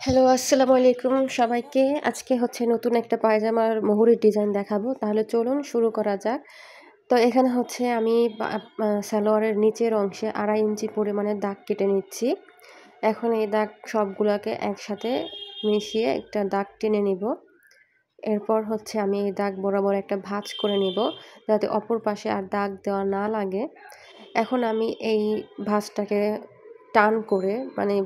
Hello, আসসালামু আলাইকুম সবাইকে। আজকে হচ্ছে নতুন একটা পায়জামার মোহরের ডিজাইন দেখাবো। তাহলে চলুন শুরু করা যাক। তো এখানে হচ্ছে আমি সালোয়ারের নিচের অংশে ২.৫ ইঞ্চি পরিমাণে দাগ কেটে নিচ্ছি। এখন এই দাগ সবগুলাকে একসাথে মিশিয়ে একটা দাগ টেনে নিব। এরপর হচ্ছে আমি এই দাগ বরাবর একটা ভাঁজ করে নিব, যাতে অপর পাশে আর দাগ দেওয়া না লাগে। এখন আমি এই ভাঁজটাকে টান করে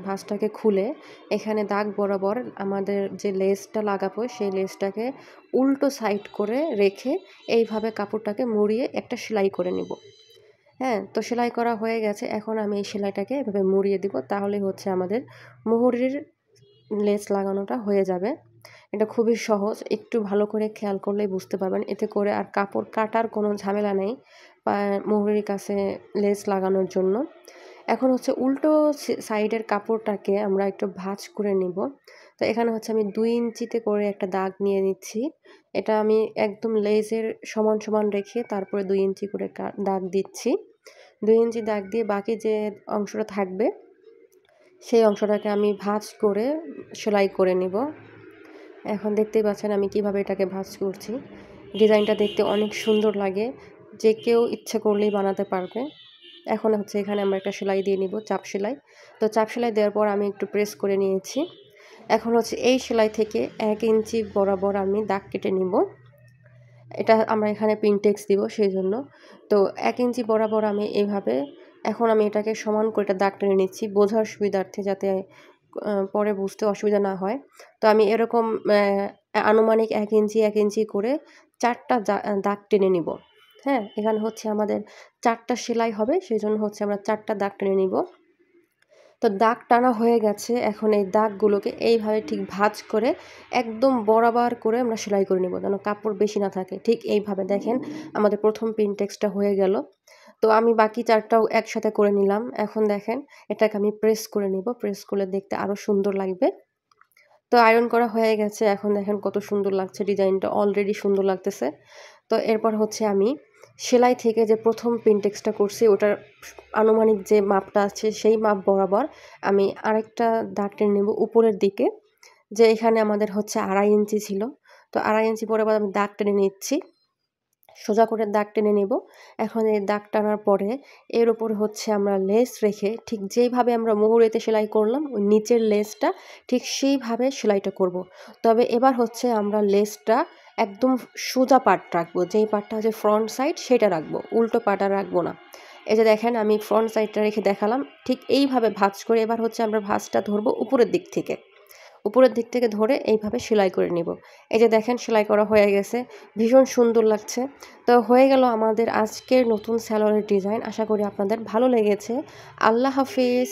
ভাঁজটাকে খুলে এখানে দাগ বরাবর আমাদের যে লেসটা লাগাবো সেই লেসটাকে উল্টো সাইড করে রেখে এইভাবে কাপড়টাকে মুড়িয়ে একটা সেলাই করে নিব। হ্যাঁ, তো সেলাই করা হয়ে গেছে। এখন আমি এই সেলাইটাকে এভাবে মুড়িয়ে দিব, তাহলে হচ্ছে আমাদের মুহুরির লেস লাগানোটা হয়ে যাবে। এটা খুবই সহজ, একটু ভালো করে খেয়াল করলেই বুঝতে পারবেন। এতে করে আর কাপড় কাটার কোনো ঝামেলা নেই মুহুরির কাছে লেস লাগানোর জন্য। এখন হচ্ছে উল্টো সাইডের কাপড়টাকে আমরা একটু ভাঁজ করে নিব। তো এখানে হচ্ছে আমি ২ ইঞ্চিতে করে একটা দাগ নিয়ে নিচ্ছি। এটা আমি একদম লেজের সমান সমান রেখে তারপরে ২ ইঞ্চি করে দাগ দিচ্ছি। ২ ইঞ্চি দাগ দিয়ে বাকি যে অংশটা থাকবে সেই অংশটাকে আমি ভাঁজ করে সেলাই করে নিব। এখন দেখতেই পাচ্ছেন আমি কিভাবে এটাকে ভাঁজ করছি। ডিজাইনটা দেখতে অনেক সুন্দর লাগে, যে কেউ ইচ্ছে করলেই বানাতে পারবে। এখন হচ্ছে এখানে আমরা একটা সেলাই দিয়ে নিব, চাপ সেলাই। তো চাপ সেলাই দেওয়ার পর আমি একটু প্রেস করে নিয়েছি। এখন হচ্ছে এই সেলাই থেকে ১ ইঞ্চি বরাবর আমি দাগ কেটে নিব। এটা আমরা এখানে পিনটেক্স দিব সেই জন্য। তো ১ ইঞ্চি বরাবর আমি এভাবে এখন আমি এটাকে সমান করে একটা দাগ টেনে নিচ্ছি বোঝার সুবিধার্থে, যাতে পরে বুঝতে অসুবিধা না হয়। তো আমি এরকম আনুমানিক ১ ইঞ্চি ১ ইঞ্চি করে ৪টা দাগ টেনে নিব। হ্যাঁ, এখানে হচ্ছে আমাদের ৪টা সেলাই হবে, সেজন্য হচ্ছে আমরা ৪টা দাগ টেনে নিব। তো দাগ টানা হয়ে গেছে। এখন এই দাগগুলোকে এইভাবে ঠিক ভাঁজ করে একদম বরাবর করে আমরা সেলাই করে নেব, যেন কাপড় বেশি না থাকে। ঠিক এইভাবে দেখেন আমাদের প্রথম পিনটেক্সটা হয়ে গেল। তো আমি বাকি ৪টাও একসাথে করে নিলাম। এখন দেখেন এটাকে আমি প্রেস করে নিব। প্রেস করলে দেখতে আরও সুন্দর লাগবে। তো আয়রন করা হয়ে গেছে। এখন দেখেন কত সুন্দর লাগছে, ডিজাইনটা অলরেডি সুন্দর লাগতেছে। তো এরপর হচ্ছে আমি সেলাই থেকে যে প্রথম পিনটেক্সটা করছি ওটার আনুমানিক যে মাপটা আছে সেই মাপ বরাবর আমি আরেকটা দাগ টেনে নেব উপরের দিকে, যে এখানে আমাদের হচ্ছে ২.৫ ইঞ্চি ছিল। তো ২.৫ ইঞ্চি বরাবর আমি দাগ টেনে নিচ্ছি, সোজা করে দাগ টেনে নেব। এখন এই দাগ টানার পরে এর উপর হচ্ছে আমরা লেস রেখে ঠিক যেইভাবে আমরা মুহুরিতে সেলাই করলাম ওই নিচের লেসটা ঠিক সেইভাবে সেলাইটা করব। তবে এবার হচ্ছে আমরা লেসটা একদম সোজা পার্ট রাখবো, যেই পার্টটা হচ্ছে ফ্রন্ট সাইড সেটা রাখবো, উল্টো পার্ট আর রাখবো না। এই যে দেখেন আমি ফ্রন্ট সাইডটা রেখে দেখালাম, ঠিক এইভাবে ভাঁজ করে এবার হচ্ছে আমরা ভাঁজটা ধরবো উপরের দিক থেকে। উপরের দিক থেকে ধরে এইভাবে সেলাই করে নিব। এই যে দেখেন সেলাই করা হয়ে গেছে, ভীষণ সুন্দর লাগছে। তো হয়ে গেল আমাদের আজকের নতুন সালোয়ারের ডিজাইন। আশা করি আপনাদের ভালো লেগেছে। আল্লাহ হাফিজ।